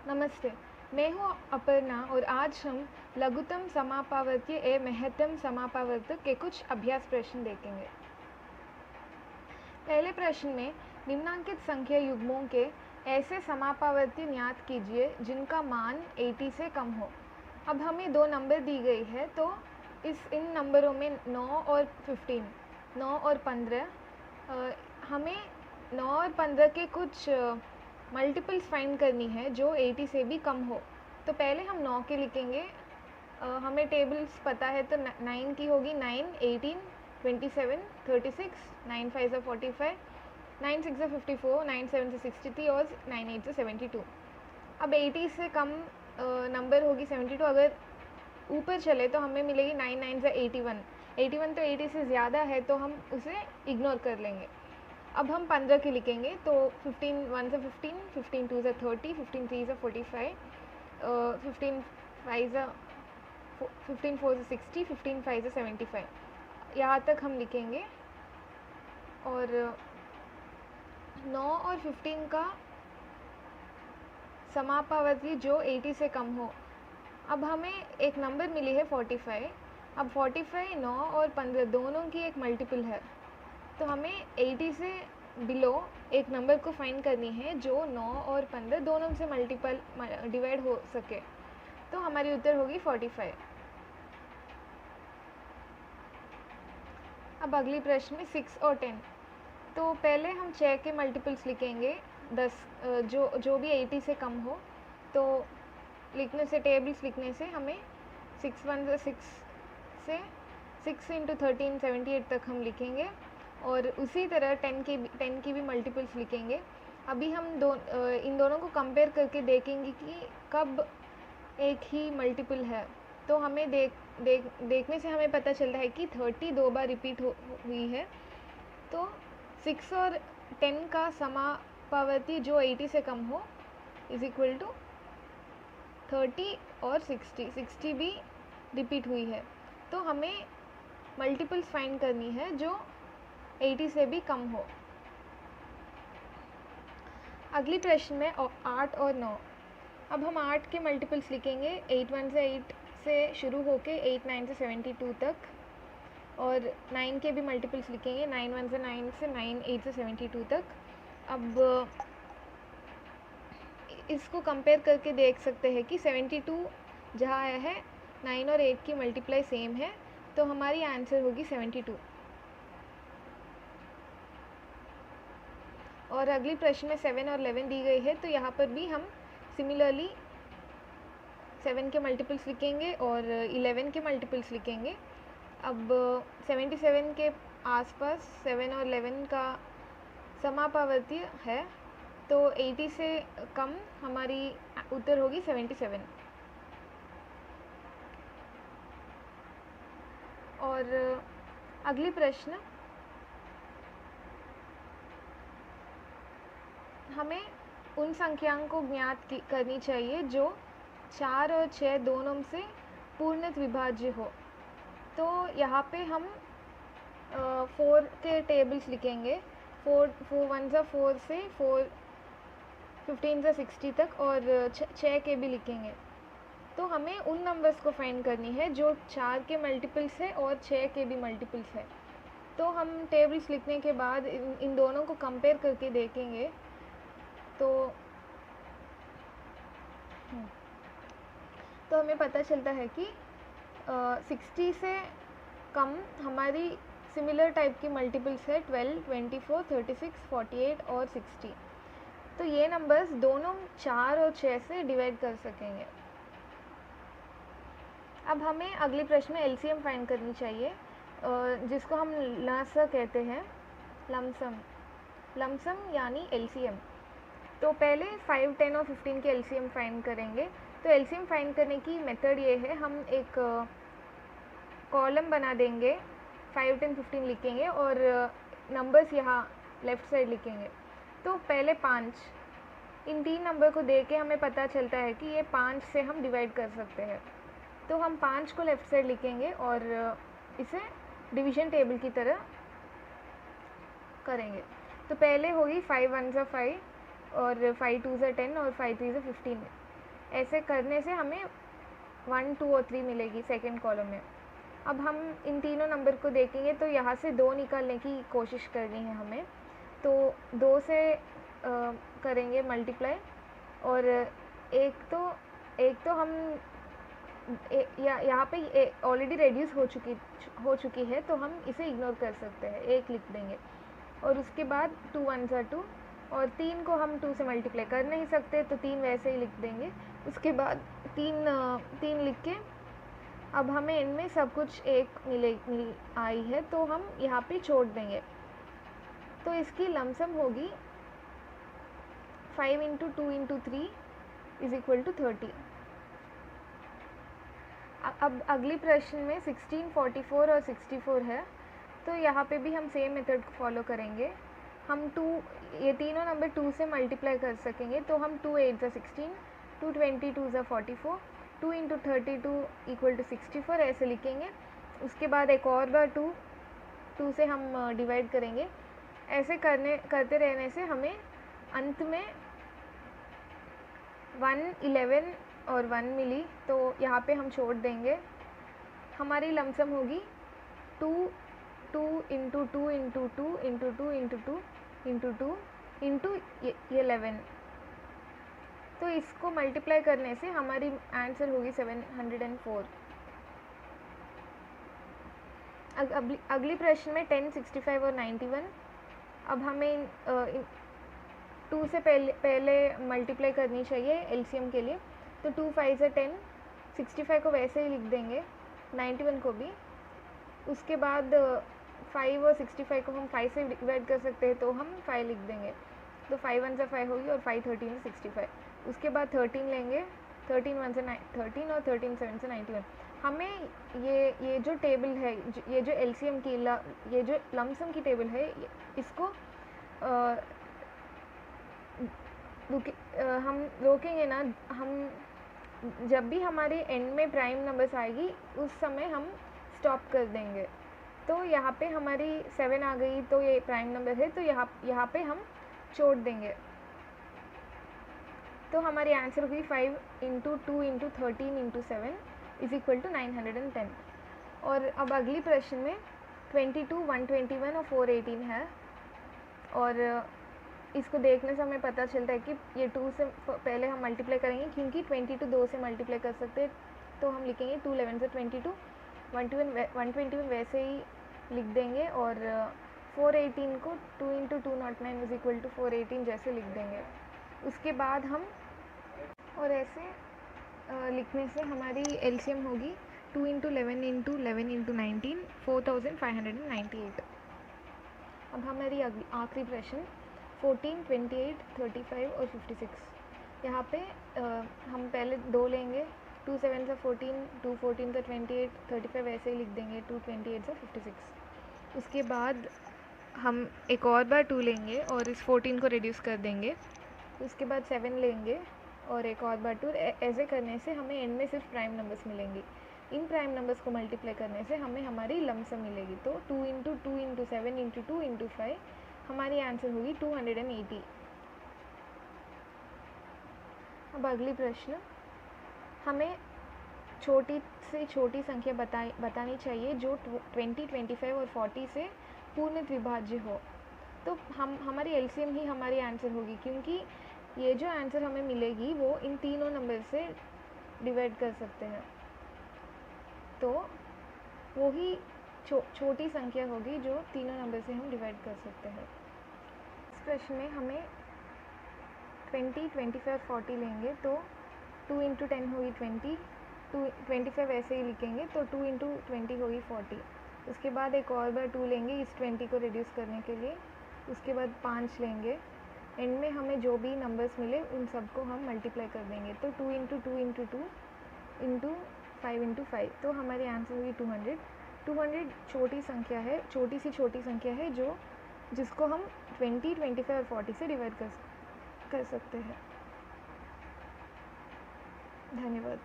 नमस्ते, मैं हूँ अपर्णा और आज हम लघुत्तम समापवर्ती एवं महत्तम समापवर्त के कुछ अभ्यास प्रश्न देखेंगे। पहले प्रश्न में निम्नांकित संख्या युग्मों के ऐसे समापवर्ती ज्ञात कीजिए जिनका मान 80 से कम हो। अब हमें दो नंबर दी गई है, तो इन नंबरों में 9 और 15, 9 और 15, हमें 9 और 15 के कुछ मल्टीपल्स फाइंड करनी है जो 80 से भी कम हो। तो पहले हम 9 के लिखेंगे। हमें टेबल्स पता है, तो 9 की होगी 9, 18, 27, 36, 9 5 से 45, 9 6 से 54, 9 7 से 63 और 9 8 से 72। अब 80 से कम नंबर होगी 72। अगर ऊपर चले तो हमें मिलेगी 9 9 से 81। 81 तो 80 से ज़्यादा है, तो हम उसे इग्नोर कर लेंगे। अब हम 15 के लिखेंगे, तो 15 1 से 15, 15 2 से 30, 15 3 से 45, 15 5 से 15 4 से 60, 15 5 से 75, यहाँ तक हम लिखेंगे। और 9 और 15 का समापवर्ती जो 80 से कम हो। अब हमें एक नंबर मिली है 45। अब 45 9 और 15 दोनों की एक मल्टीपल है, तो हमें 80 से बिलो एक नंबर को फाइंड करनी है जो 9 और 15 दोनों से मल्टीपल डिवाइड हो सके। तो हमारी उत्तर होगी 45। अब अगली प्रश्न में 6 और 10। तो पहले हम 6 के मल्टीपल्स लिखेंगे, 10 जो भी 80 से कम हो। तो लिखने से, टेबल्स लिखने से हमें 6 1 से 6 इंटू 13 78 तक हम लिखेंगे। और उसी तरह 10 की भी मल्टीपल्स लिखेंगे। अभी हम इन दोनों को कंपेयर करके देखेंगे कि कब एक ही मल्टीपल है। तो हमें देखने से हमें पता चलता है कि 30 दो बार रिपीट हुई है। तो 6 और 10 का समापवर्ती जो 80 से कम हो इज इक्वल टू 30 और 60 भी रिपीट हुई है। तो हमें मल्टीपल्स फाइंड करनी है जो 80 से भी कम हो। अगली प्रश्न में 8 और 9। अब हम 8 के मल्टीपल्स लिखेंगे, 8 1 से 8 से शुरू होके 8 9 से 72 तक। और 9 के भी मल्टीपल्स लिखेंगे, 9 1 से 9 से 9 8 से 72 तक। अब इसको कंपेयर करके देख सकते हैं कि 72 जहाँ आया है 9 और 8 की मल्टीप्लाई सेम है, तो हमारी आंसर होगी 72। और अगली प्रश्न में 7 और 11 दी गई है, तो यहाँ पर भी हम सिमिलरली 7 के मल्टीपल्स लिखेंगे और 11 के मल्टीपल्स लिखेंगे। अब 77 के आसपास 7 और 11 का समापवर्ती है, तो 80 से कम हमारी उत्तर होगी 77। और अगली प्रश्न, हमें उन संख्याओं को ज्ञात करनी चाहिए जो 4 और 6 दोनों से पूर्णत विभाज्य हो। तो यहाँ पे हम 4 के टेबल्स लिखेंगे, 4 1 से 4 से 4 15 से 60 तक, और 6 के भी लिखेंगे। तो हमें उन नंबर्स को फाइंड करनी है जो 4 के मल्टीपल्स है और 6 के भी मल्टीपल्स है। तो हम टेबल्स लिखने के बाद इन दोनों को कंपेयर करके देखेंगे। तो हमें पता चलता है कि 60 से कम हमारी सिमिलर टाइप की मल्टीपल्स है 12, 24, 36, 48 और 60। तो ये नंबर्स दोनों 4 और 6 से डिवाइड कर सकेंगे। अब हमें अगले प्रश्न में एलसीएम फाइंड करनी चाहिए, जिसको हम लसा कहते हैं, लमसम यानी एलसीएम। तो पहले 5, 10 और 15 के एलसीएम फाइंड करेंगे। तो एलसीएम फाइंड करने की मेथड ये है, हम एक कॉलम बना देंगे, 5, 10, 15 लिखेंगे और नंबर्स यहाँ लेफ़्ट साइड लिखेंगे। तो पहले 5, इन 3 नंबर को देख के हमें पता चलता है कि ये 5 से हम डिवाइड कर सकते हैं। तो हम 5 को लेफ़्ट साइड लिखेंगे और इसे डिवीज़न टेबल की तरह करेंगे। तो पहले होगी 5 1 से 5 और 5 2 से 10 और 5 3 से 15। ऐसे करने से हमें 1, 2 और 3 मिलेगी सेकेंड कॉलम में। अब हम इन तीनों नंबर को देखेंगे तो यहाँ से 2 निकालने की कोशिश करनी है हमें। तो 2 से करेंगे मल्टीप्लाई, और एक तो हम यहाँ पे ऑलरेडी रेड्यूस हो चुकी है, तो हम इसे इग्नोर कर सकते हैं, 1 लिख देंगे। और उसके बाद 2 1 2, और 3 को हम 2 से मल्टीप्लाई कर नहीं सकते, तो 3 वैसे ही लिख देंगे। उसके बाद 3 लिख के अब हमें इनमें सब कुछ 1 मिल आई है, तो हम यहाँ पे छोड़ देंगे। तो इसकी लमसम होगी 5 × 2 × 3 = 30। अब अगली प्रश्न में 16, 44 और 64 है, तो यहाँ पे भी हम सेम मेथड को फॉलो करेंगे। हम ये तीनों नंबर 2 से मल्टीप्लाई कर सकेंगे, तो हम 2 8 = 16, 2 22 = 44, 2 × 32 = 64 ऐसे लिखेंगे। उसके बाद एक और बार 2 से हम डिवाइड करेंगे। ऐसे करते रहने से हमें अंत में 1, 11 और 1 मिली, तो यहाँ पे हम छोड़ देंगे। हमारी लमसम होगी 2 × 2 × 2 × 2 × 2 × 2 × 2 × 11। तो इसको मल्टीप्लाई करने से हमारी आंसर होगी 704। अगली प्रश्न में 10, 65 और 91। अब हमें 2 से पहले मल्टीप्लाई करनी चाहिए एलसीएम के लिए। तो 2 5 = 10, 65 को वैसे ही लिख देंगे, 91 को भी। उसके बाद 5 और 65 को हम 5 से डिवाइड कर सकते हैं, तो हम 5 लिख देंगे। तो 5 1 = 5 होगी, और 5 13 = 65। उसके बाद 13 लेंगे, 13 1 = 13, और 13 7 = 91। हमें ये जो टेबल है, ये जो एलसीएम की ये जो लमसम की टेबल है, इसको हम रोकेंगे ना। हम जब भी हमारे एंड में प्राइम नंबर्स आएगी, उस समय हम स्टॉप कर देंगे। तो यहाँ पे हमारी 7 आ गई, तो ये प्राइम नंबर है, तो यहाँ पे हम छोड़ देंगे। तो हमारी आंसर होगी 5 × 2 × 13 × 7 = 910। और अब अगली प्रश्न में 22, 121 और 418 है, और इसको देखने से हमें पता चलता है कि ये 2 से पहले हम मल्टीप्लाई करेंगे, क्योंकि 22 2 से मल्टीप्लाई कर सकते हैं, तो हम लिखेंगे 2 11 = 22, 121 वैसे ही लिख देंगे, और 418 को 2 × 209 = 418 जैसे लिख देंगे। उसके बाद हम और ऐसे लिखने से हमारी एलसीएम होगी 2 × 11 × 11 × 19 4598। अब हमारी आखिरी प्रश्न 14, 28, 35 और 56। यहाँ पे हम पहले 2 लेंगे, 2 7 = 14, 2 14 = 28, 35 ऐसे ही लिख देंगे, 2 28 = 56। उसके बाद हम एक और बार 2 लेंगे और इस 14 को रिड्यूस कर देंगे। उसके बाद 7 लेंगे और एक और बार 2। ऐसे करने से हमें एंड में सिर्फ प्राइम नंबर्स मिलेंगी। इन प्राइम नंबर्स को मल्टीप्लाई करने से हमें हमारी लमसम मिलेगी। तो 2 × 2 × 7 × 2 × 5 हमारी आंसर होगी 280। अब अगली प्रश्न, हमें छोटी से छोटी संख्या बतानी चाहिए जो 20, 25 और 40 से पूर्ण द्विभाज्य हो। तो हमारी एलसीएम ही हमारी आंसर होगी, क्योंकि ये जो आंसर हमें मिलेगी वो इन तीनों नंबर से डिवाइड कर सकते हैं। तो वो ही छोटी संख्या होगी जो तीनों नंबर से हम डिवाइड कर सकते हैं। इस प्रश्न में हमें 20, 25 और 40 लेंगे, तो 2 × 10 होगी 20, 25 ऐसे ही लिखेंगे, तो 2 × 20 होगी 40। उसके बाद एक और बार 2 लेंगे इस 20 को रिड्यूस करने के लिए। उसके बाद 5 लेंगे, एंड में हमें जो भी नंबर्स मिले उन सबको हम मल्टीप्लाई कर देंगे। तो 2 × 2 × 2 × 5 × 5, तो हमारी आंसर होगी 200। 200 छोटी संख्या है, छोटी सी छोटी संख्या है जिसको हम 20, 25 और 40 से डिवाइड कर सकते हैं। धन्यवाद।